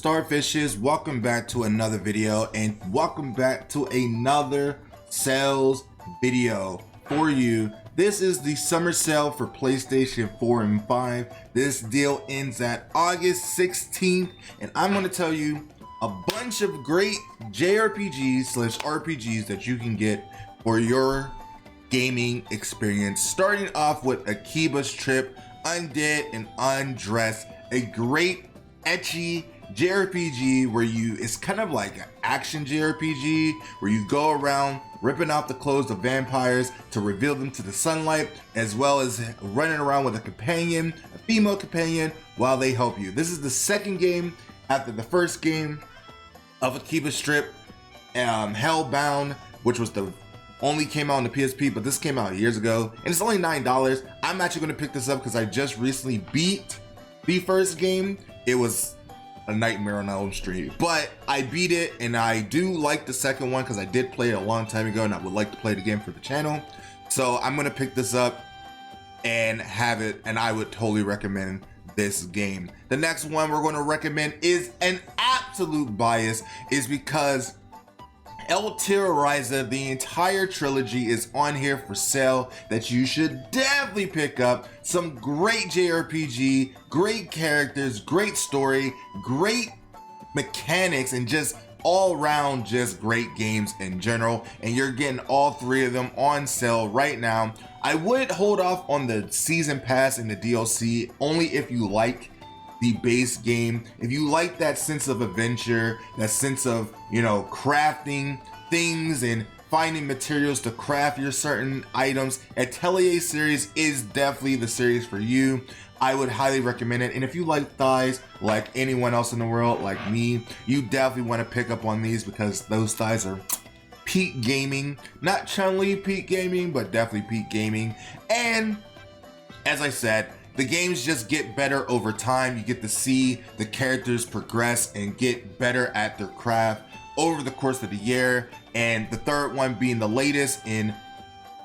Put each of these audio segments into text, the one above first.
Starfishes, welcome back to another video and welcome back to another sales video for you. This is the summer sale for PlayStation 4 and 5. This deal ends at August 16th and I'm going to tell you a bunch of great JRPGs/RPGs that you can get for your gaming experience. Starting off with Akiba's Trip, Undead and Undressed, a great ecchi JRPG where it's kind of like an action JRPG where you go around ripping off the clothes of vampires to reveal them to the sunlight, as well as running around with a companion, a female companion, while they help you. This is the second game after the first game of Akiba's Trip, Hellbound, which was only came out on the PSP, but this came out years ago, and it's only $9. I'm actually going to pick this up because I just recently beat the first game. It was a nightmare on Elm Street, but I beat it, and I do like the second one because I did play it a long time ago, and I would like to play it again for the channel. So I'm going to pick this up and have it, and I would totally recommend this game. The next one we're going to recommend is an absolute bias, is because Atelier Trilogy, the entire trilogy, is on here for sale that you should definitely pick up. Some great JRPG, great characters, great story, great mechanics, and just all around just great games in general. And you're getting all three of them on sale right now. I would hold off on the season pass and the DLC only if you like the base game. If you like that sense of adventure, that sense of, crafting things and finding materials to craft your certain items, Atelier series is definitely the series for you. I would highly recommend it. And if you like thighs like anyone else in the world, like me, you definitely want to pick up on these because those thighs are peak gaming. Not Chun-Li peak gaming, but definitely peak gaming. And as I said, the games just get better over time. You get to see the characters progress and get better at their craft over the course of the year. And the third one being the latest in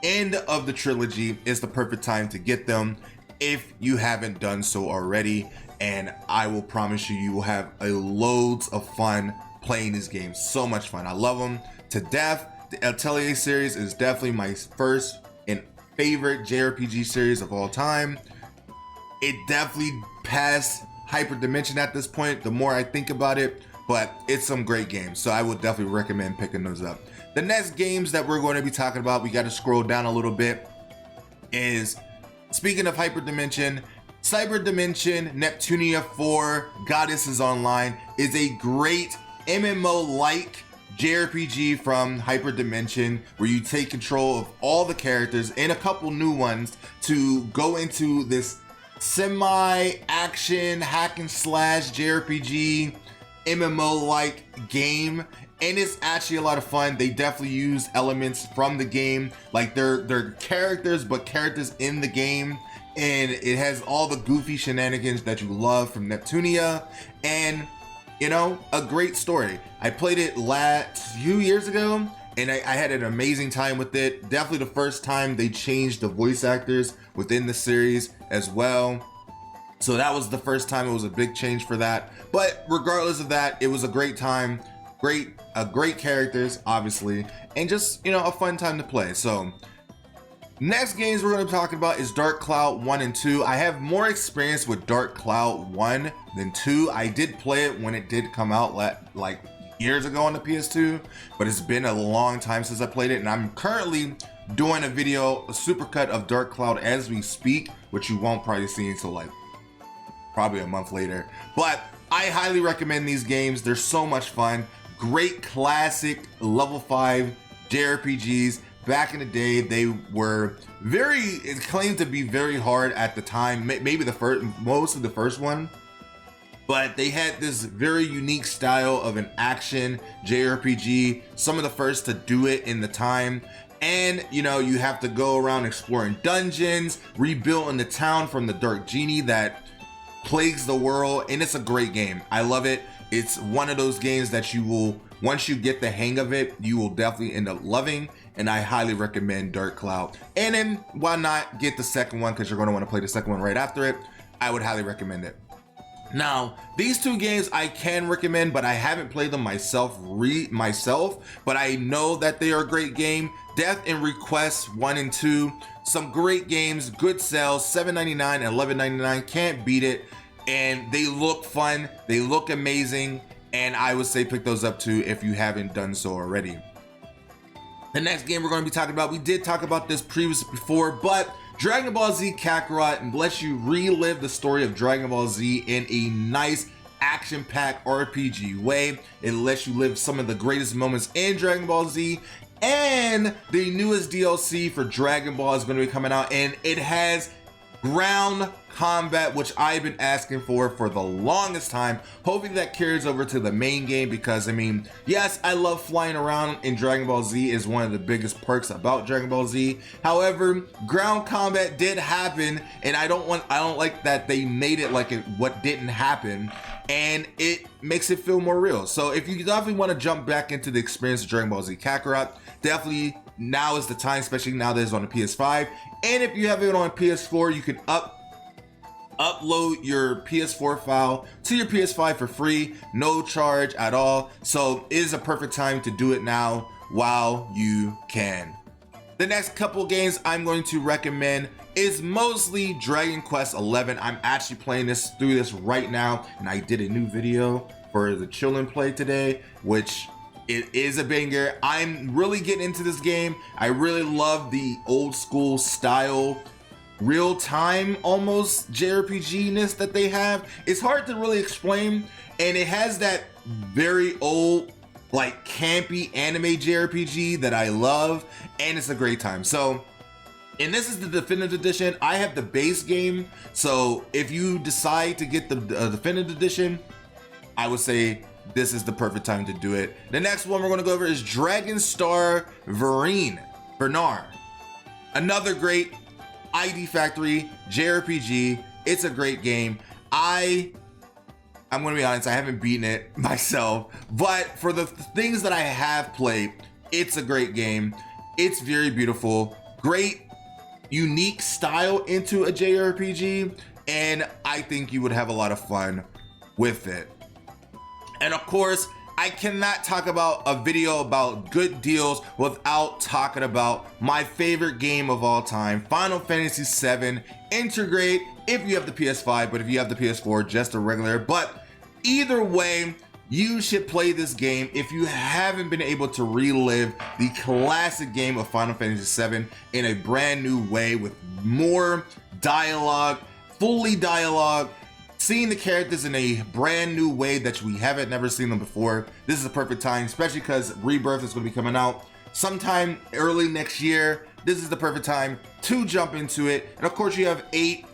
end of the trilogy is the perfect time to get them if you haven't done so already. And I will promise you, you will have loads of fun playing these games. So much fun. I love them to death. The Atelier series is definitely my first and favorite JRPG series of all time. It definitely passed Hyperdimension at this point, the more I think about it, but it's some great games. So I would definitely recommend picking those up. The next games that we're going to be talking about, we got to scroll down a little bit, is, speaking of Hyperdimension, Cyberdimension Neptunia 4 Goddesses Online is a great MMO-like JRPG from Hyperdimension where you take control of all the characters and a couple new ones to go into this semi-action hack and slash JRPG MMO-like game, and it's actually a lot of fun. They definitely use elements from the game, like they're characters, but characters in the game, and it has all the goofy shenanigans that you love from Neptunia, and a great story. I played it few years ago, and I had an amazing time with it. Definitely the first time they changed the voice actors within the series as well. So that was the first time. It was a big change for that. But regardless of that, it was a great time. Great characters, obviously, and just, a fun time to play. So next games we're going to be talking about is Dark Cloud 1 and 2. I have more experience with Dark Cloud 1 than 2. I did play it when it did come out like years ago on the PS2, but it's been a long time since I played it, and I'm currently doing a supercut of Dark Cloud as we speak, which you won't probably see until probably a month later. But I highly recommend these games. They're so much fun. Great classic level 5 JRPGs. Back in the day, they were claimed to be very hard at the time, maybe most of the first one. But they had this very unique style of an action JRPG, some of the first to do it in the time. And, you have to go around exploring dungeons, rebuilding the town from the dark genie that plagues the world, and it's a great game. I love it. It's one of those games that you will, once you get the hang of it, you will definitely end up loving, and I highly recommend Dark Cloud. And then, why not get the second one, because you're going to want to play the second one right after it. I would highly recommend it. Now, these two games I can recommend, but I haven't played them myself, but I know that they are a great game. Death and Request 1 and 2, some great games, good sales, $7.99 and $11.99, can't beat it. And they look fun, they look amazing, and I would say pick those up too if you haven't done so already. The next game we're going to be talking about, we did talk about this previously before, but Dragon Ball Z Kakarot lets you relive the story of Dragon Ball Z in a nice action-packed RPG way. It lets you live some of the greatest moments in Dragon Ball Z, and the newest DLC for Dragon Ball is going to be coming out, and it has ground combat, which I've been asking for the longest time. Hoping that carries over to the main game, because I mean, yes, I love flying around in Dragon Ball Z, is one of the biggest perks about Dragon Ball Z. However, ground combat did happen, and I don't like that they made it like what didn't happen, and it makes it feel more real. So if you definitely want to jump back into the experience of Dragon Ball Z Kakarot, definitely now is the time, especially now that it's on the PS5. And if you have it on PS4, you can upload your PS4 file to your PS5 for free, no charge at all. So it is a perfect time to do it now while you can. The next couple games I'm going to recommend is mostly Dragon Quest 11. I'm actually playing through this right now, and I did a new video for the Chill and Play today, which it is a banger. I'm really getting into this game. I really love the old school style, real time almost JRPG-ness that they have. It's hard to really explain, and it has that very old, like campy anime JRPG that I love, and it's a great time. So, and this is the definitive edition. I have the base game, so if you decide to get the definitive edition, I would say this is the perfect time to do it. The next one we're going to go over is Dragon Star Vernar. Another great ID Factory JRPG. It's a great game. I'm going to be honest, I haven't beaten it myself, but for the things that I have played, it's a great game. It's very beautiful, great, unique style into a JRPG, and I think you would have a lot of fun with it. And of course, I cannot talk about a video about good deals without talking about my favorite game of all time, Final Fantasy VII. Integrate if you have the PS5, but if you have the PS4, just a regular. But either way, you should play this game if you haven't been able to relive the classic game of Final Fantasy VII in a brand new way with more dialogue, fully dialogue, seeing the characters in a brand new way that we haven't never seen them before. This is a perfect time, especially because Rebirth is going to be coming out sometime early next year. This is the perfect time to jump into it. And of course you have 8,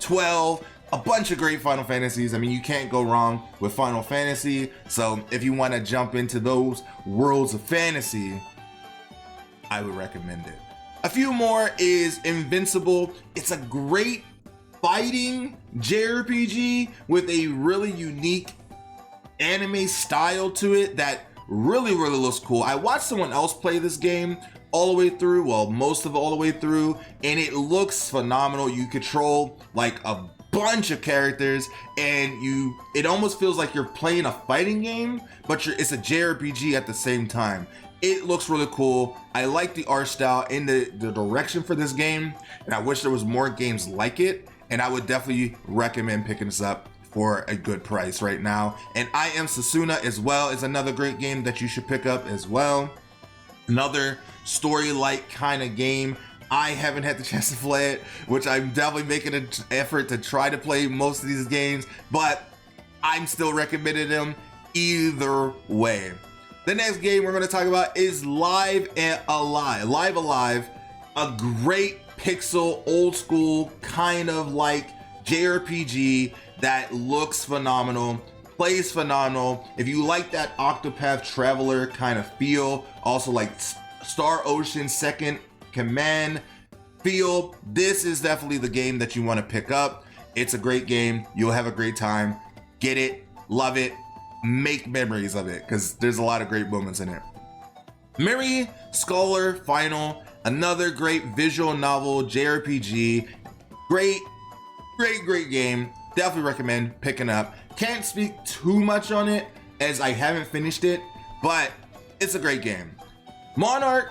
12, a bunch of great Final Fantasies. I mean, you can't go wrong with Final Fantasy. So if you want to jump into those worlds of fantasy, I would recommend it. A few more is Invincible. It's a great fighting JRPG with a really unique anime style to it that really looks cool. I watched someone else play this game all the way through, well, most of it all the way through, and it looks phenomenal. You control like a bunch of characters, and it almost feels like you're playing a fighting game, but it's a JRPG at the same time. It looks really cool. I like the art style and the direction for this game, and I wish there was more games like it. And I would definitely recommend picking this up for a good price right now. And I Am Sasuna as well is another great game that you should pick up as well. Another story-like kind of game. I haven't had the chance to play it, which I'm definitely making an effort to try to play most of these games, but I'm still recommending them either way. The next game we're going to talk about is Live Alive, a great pixel, old school, kind of like JRPG that looks phenomenal, plays phenomenal. If you like that Octopath Traveler kind of feel, also like Star Ocean Second Command feel, this is definitely the game that you want to pick up. It's a great game. You'll have a great time. Get it, love it, make memories of it, because there's a lot of great moments in it. Miri Scholar Final, another great visual novel JRPG. Great game. definitely recommend picking up. Can't speak too much on it as I haven't finished it, but it's a great game. Monarch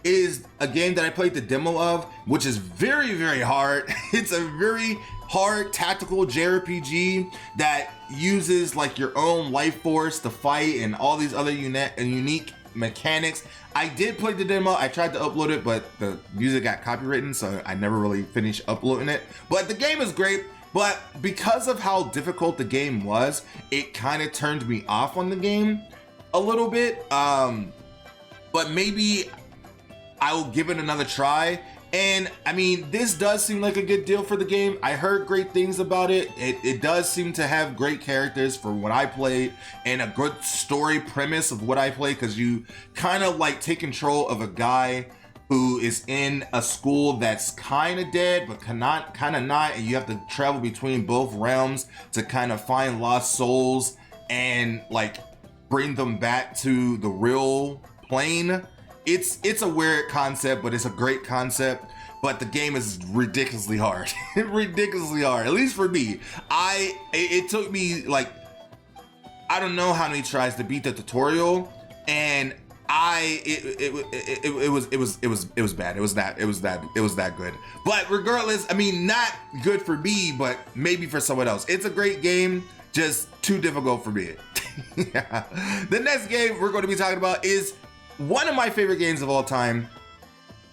is a game that I played the demo of, which is very, very hard. It's a very hard tactical JRPG that uses like your own life force to fight and all these other unique mechanics. I did play the demo. I tried to upload it, but the music got copywritten, so I never really finished uploading it. But the game is great, but because of how difficult the game was, it kind of turned me off on the game a little bit. But maybe I'll give it another try. And I mean, this does seem like a good deal for the game. I heard great things about it. It does seem to have great characters for what I played and a good story premise of what I played, because you kind of like take control of a guy who is in a school that's kind of dead, but kind of not, and you have to travel between both realms to kind of find lost souls and like bring them back to the real plane. It's a weird concept, but it's a great concept. But the game is ridiculously hard. Ridiculously hard, at least for me. It took me like, I don't know how many tries to beat the tutorial, and it was bad. It was that good. But regardless, I mean, not good for me, but maybe for someone else. It's a great game, just too difficult for me. Yeah. The next game we're going to be talking about is one of my favorite games of all time,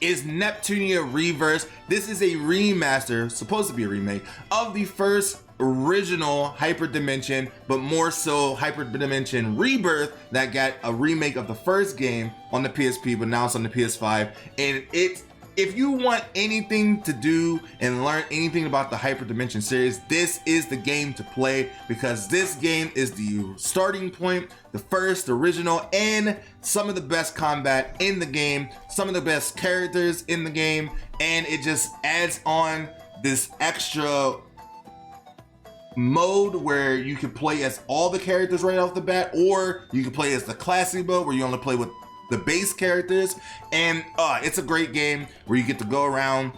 is Neptunia Reverse. This is a remaster, supposed to be a remake, of the first original Hyperdimension, but more so Hyperdimension Rebirth that got a remake of the first game on the PSP, but now it's on the PS5. And if you want anything to do and learn anything about the Hyperdimension series, this is the game to play, because this game is the starting point, the first original, and some of the best combat in the game, some of the best characters in the game, and it just adds on this extra mode where you can play as all the characters right off the bat, or you can play as the classic mode where you only play with the base characters. And it's a great game where you get to go around.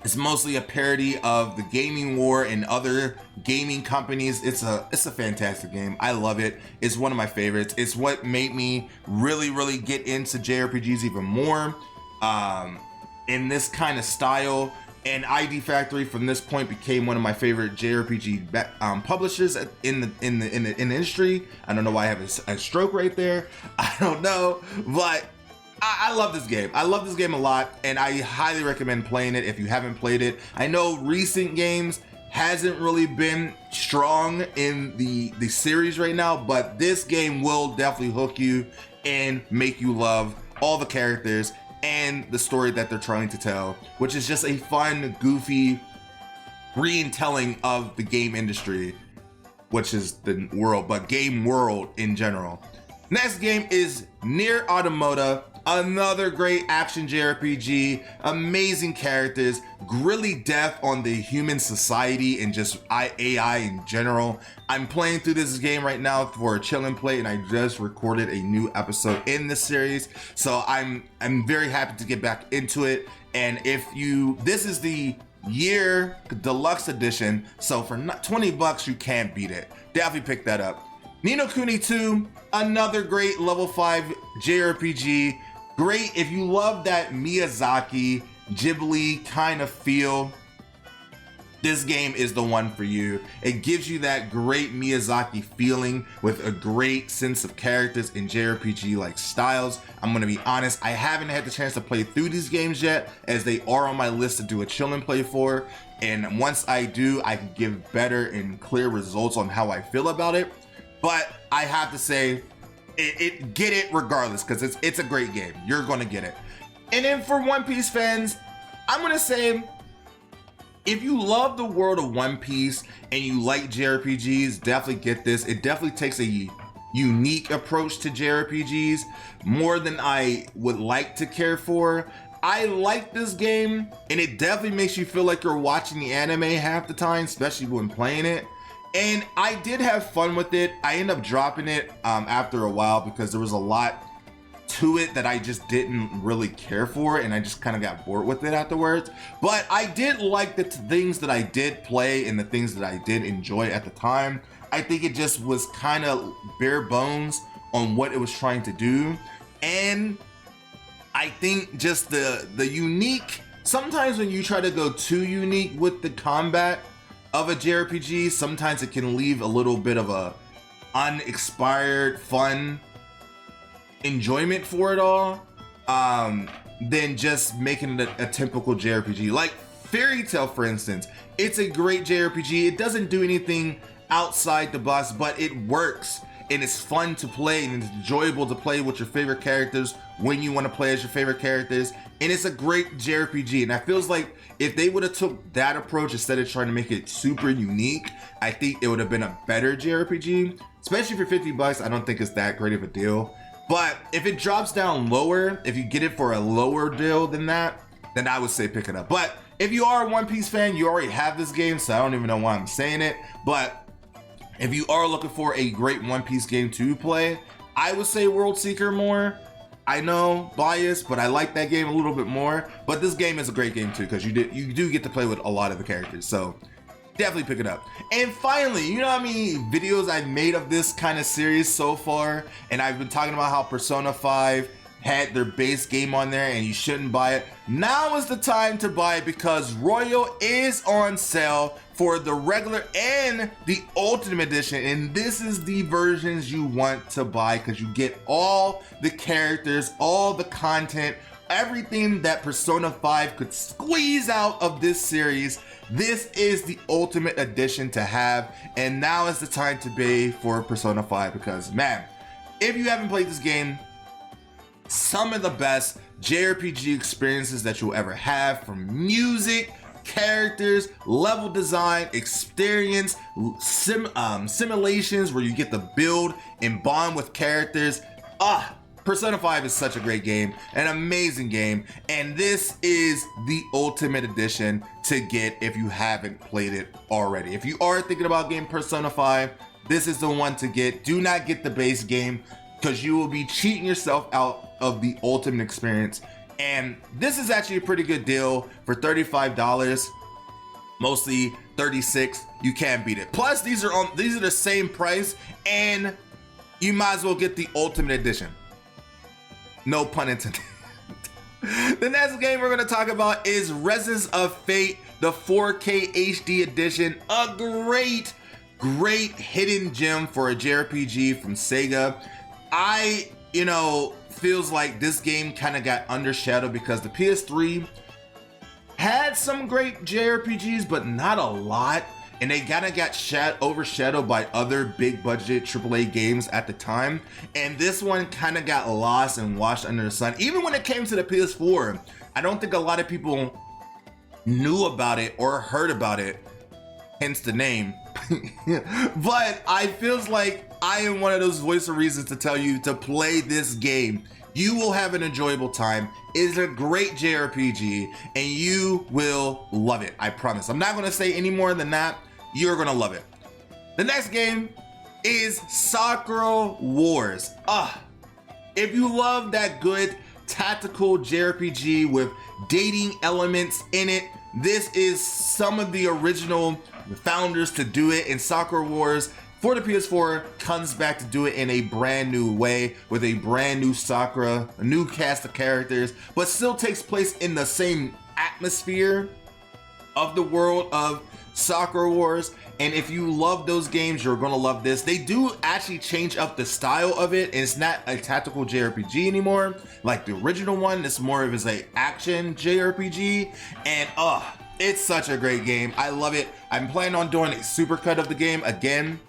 It's mostly a parody of the gaming war and other gaming companies. It's a fantastic game. I love it. It's one of my favorites. It's what made me really get into JRPGs even more in this kind of style. And ID Factory from this point became one of my favorite JRPG publishers in the industry. I don't know why I have a stroke right there. I don't know, but I love this game. I love this game a lot, and I highly recommend playing it if you haven't played it. I know recent games hasn't really been strong in the series right now, but this game will definitely hook you and make you love all the characters and the story that they're trying to tell, which is just a fun, goofy retelling of the game industry, which is the world, but game world in general. Next game is Nier Automata, another great action JRPG, amazing characters, really depth on the human society and just AI in general. I'm playing through this game right now for a chill and play, and I just recorded a new episode in this series, so I'm very happy to get back into it. And this is the year deluxe edition, so for $20 you can't beat it. Definitely pick that up. Ni no Kuni 2, another great level 5 JRPG. Great if you love that Miyazaki, Ghibli kind of feel. This game is the one for you. It gives you that great Miyazaki feeling with a great sense of characters in JRPG-like styles. I'm gonna be honest, I haven't had the chance to play through these games yet, as they are on my list to do a chill and play for. And once I do, I can give better and clear results on how I feel about it. But I have to say, get it regardless, because it's a great game. You're gonna get it. And then for One Piece fans, I'm gonna say, if you love the world of One Piece and you like JRPGs, definitely get this. It definitely takes a unique approach to JRPGs, more than I would like to care for. I like this game, and it definitely makes you feel like you're watching the anime half the time, especially when playing it. And I did have fun with it. I ended up dropping it after a while because there was a lot to it that I just didn't really care for, and I just kind of got bored with it afterwards. But I did like the things that I did play and the things that I did enjoy at the time. I think it just was kind of bare bones on what it was trying to do. And I think just the unique, sometimes when you try to go too unique with the combat of a JRPG, sometimes it can leave a little bit of a unexpired fun enjoyment for it all, than just making it a typical JRPG. Like Fairy Tail, for instance, it's a great JRPG. It doesn't do anything outside the box, but it works and it's fun to play and it's enjoyable to play with your favorite characters when you want to play as your favorite characters, and it's a great JRPG. And I feels like if they would have took that approach instead of trying to make it super unique, I think it would have been a better JRPG. Especially for $50, I don't think it's that great of a deal. But if it drops down lower, if you get it for a lower deal than that, then I would say pick it up. But if you are a One Piece fan, you already have this game, so I don't even know why I'm saying it. But if you are looking for a great One Piece game to play, I would say World Seeker more. I know, biased, but I like that game a little bit more. But this game is a great game too, because you do get to play with a lot of the characters. So definitely pick it up. And finally, you know how many videos I've made of this kind of series so far? And I've been talking about how Persona 5 had their base game on there and you shouldn't buy it. Now is the time to buy it because Royal is on sale for the regular and the Ultimate Edition. And this is the versions you want to buy because you get all the characters, all the content, everything that Persona 5 could squeeze out of this series. This is the Ultimate Edition to have, and now is the time to pay for Persona 5 because, man, if you haven't played this game, some of the best JRPG experiences that you'll ever have, from music, characters, level design, experience, simulations where you get to build and bond with characters. Persona 5 is such a great game, an amazing game, and this is the Ultimate Edition to get if you haven't played it already. If you are thinking about getting Persona 5, this is the one to get. Do not get the base game because you will be cheating yourself out of the Ultimate experience. And this is actually a pretty good deal for $35, mostly $36. You can't beat it. Plus, these are the same price, and you might as well get the Ultimate Edition. No pun intended. The next game we're going to talk about is Resonance of Fate, the 4K HD edition. A great hidden gem for a JRPG from Sega. Feels like this game kind of got undershadowed because the PS3 had some great JRPGs, but not a lot. And they kind of got overshadowed by other big budget AAA games at the time. And this one kind of got lost and washed under the sun. Even when it came to the PS4, I don't think a lot of people knew about it or heard about it, hence the name. But I feels like I am one of those voice of reasons to tell you to play this game. You will have an enjoyable time. It is a great JRPG and you will love it. I promise. I'm not going to say any more than that. You're going to love it. The next game is Sakura Wars. If you love that good tactical JRPG with dating elements in it, this is some of the original founders to do it, and Sakura Wars for the PS4 comes back to do it in a brand new way with a brand new Sakura, a new cast of characters, but still takes place in the same atmosphere of the world of Sakura Wars. And if you love those games, you're gonna love this. They do actually change up the style of it, and it's not a tactical JRPG anymore like the original one. It's more of an action JRPG, and it's such a great game. I love it. I'm planning on doing a supercut of the game again.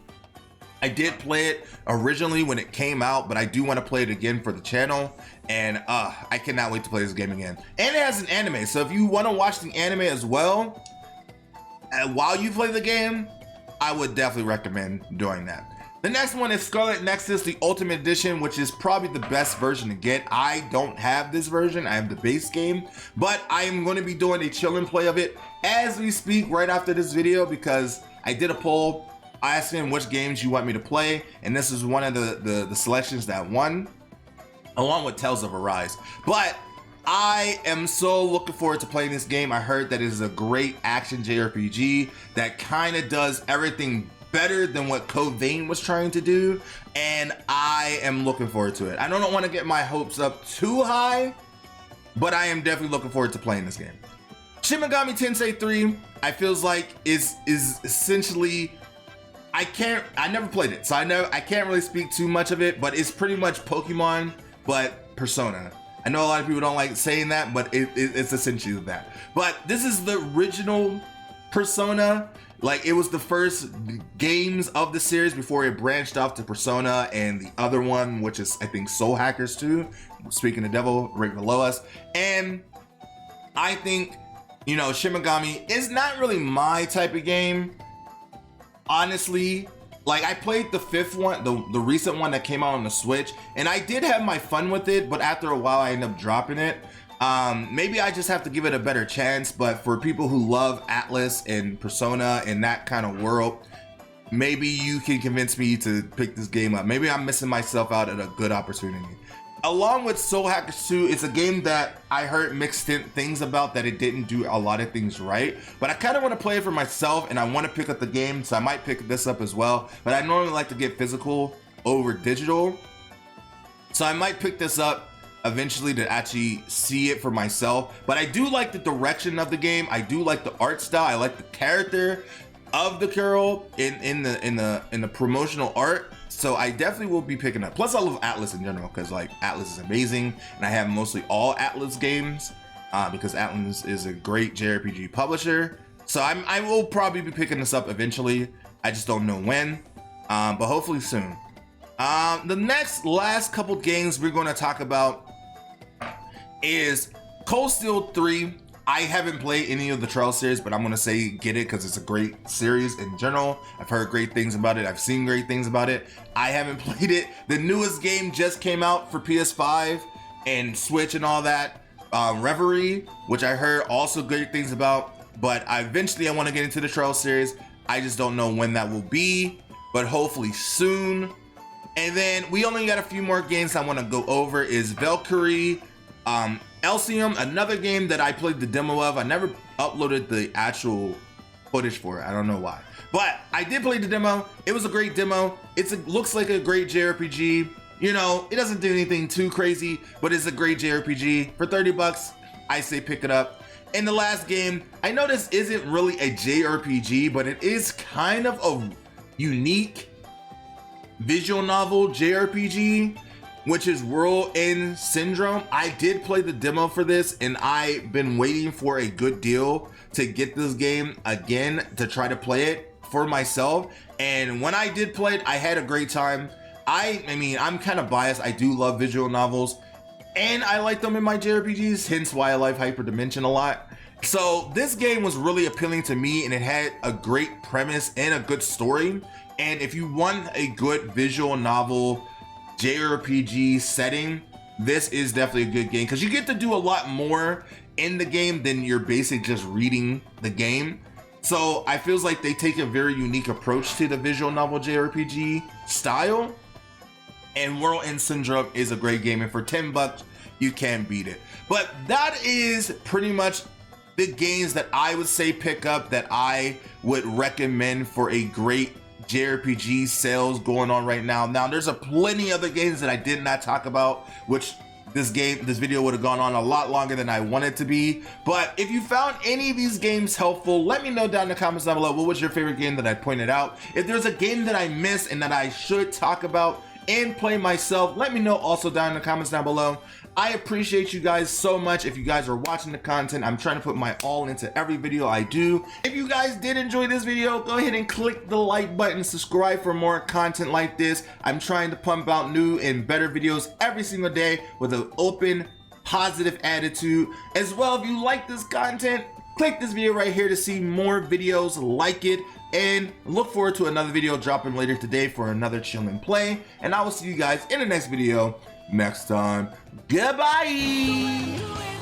I did play it originally when it came out, but I do want to play it again for the channel, and I cannot wait to play this game again. And it has an anime, so if you want to watch the anime as well while you play the game, I would definitely recommend doing that. The next one is Scarlet Nexus, the Ultimate Edition, which is probably the best version to get. I don't have this version, I have the base game, but I am going to be doing a chill and play of it as we speak right after this video, because I did a poll asking which games you want me to play, and this is one of the selections that won. along with Tales of Arise. But I am so looking forward to playing this game. I heard that it is a great action JRPG that kind of does everything better than what Code Vein was trying to do, and I am looking forward to it. I don't want to get my hopes up too high, but I am definitely looking forward to playing this game. Shin Megami Tensei 3, I feels like is essentially, I never played it, so I can't really speak too much of it, but it's pretty much Pokemon, but Persona. I know a lot of people don't like saying that, but it's essentially that. But this is the original Persona. Like, it was the first games of the series before it branched off to Persona and the other one, which is, I think, Soul Hackers 2. Speaking of Devil, right below us. And I think, you know, Shin Megami is not really my type of game, honestly. Like, I played the fifth one, the recent one that came out on the Switch, and I did have my fun with it, but after a while I ended up dropping it. Maybe I just have to give it a better chance, but for people who love Atlas and Persona and that kind of world, maybe you can convince me to pick this game up. Maybe I'm missing myself out at a good opportunity. Along with Soul Hackers 2, it's a game that I heard mixed things about, that it didn't do a lot of things right, but I kind of want to play it for myself and I want to pick up the game, so I might pick this up as well. But I normally like to get physical over digital, so I might pick this up eventually to actually see it for myself. But I do like the direction of the game. I do like the art style. I like the character of the girl in the promotional art. So I definitely will be picking up. Plus I love Atlas in general, because like Atlas is amazing, and I have mostly all Atlas games because Atlas is a great JRPG publisher. So I will probably be picking this up eventually. I just don't know when, but hopefully soon. The last couple games we're going to talk about is Cold Steel 3. I haven't played any of the Trial series, but I'm gonna say get it because it's a great series in general. I've heard great things about it. I've seen great things about it. I haven't played it. The newest game just came out for PS5 and Switch and all that. Reverie, which I heard also great things about, but eventually I want to get into the Trial series. I just don't know when that will be, but hopefully soon. And then we only got a few more games I want to go over. Is Valkyrie Elysium, another game that I played the demo of. I never uploaded the actual footage for it. I don't know why, but I did play the demo. It was a great demo. Looks like a great JRPG. You know, it doesn't do anything too crazy, but it's a great JRPG. For 30 bucks, I say pick it up. And the last game, I know this isn't really a JRPG, but it is kind of a unique visual novel JRPG, which is World End Syndrome. I did play the demo for this, and I've been waiting for a good deal to get this game again to try to play it for myself. And when I did play it, I had a great time. I mean, I'm kind of biased. I do love visual novels, and I like them in my JRPGs, hence why I like Hyperdimension a lot. So this game was really appealing to me, and it had a great premise and a good story. And if you want a good visual novel JRPG setting, this is definitely a good game, because you get to do a lot more in the game than you're basically just reading the game. So I feels like they take a very unique approach to the visual novel JRPG style, and World End Syndrome is a great game, and for 10 bucks you can't beat it. But that is pretty much the games that I would say pick up, that I would recommend for a great JRPG sales going on right now. Now there's a plenty other games that I did not talk about, which this video would have gone on a lot longer than I wanted to be. But if you found any of these games helpful, let me know down in the comments down below. What was your favorite game that I pointed out? If there's a game that I missed and that I should talk about and play myself, let me know also down in the comments down below. I appreciate you guys so much. If you guys are watching the content, I'm trying to put my all into every video I do. If you guys did enjoy this video, go ahead and click the like button, subscribe for more content like this. I'm trying to pump out new and better videos every single day with an open, positive attitude. As well, if you like this content, click this video right here to see more videos like it. And look forward to another video dropping later today for another chill and play. And I will see you guys in the next video next time. Goodbye.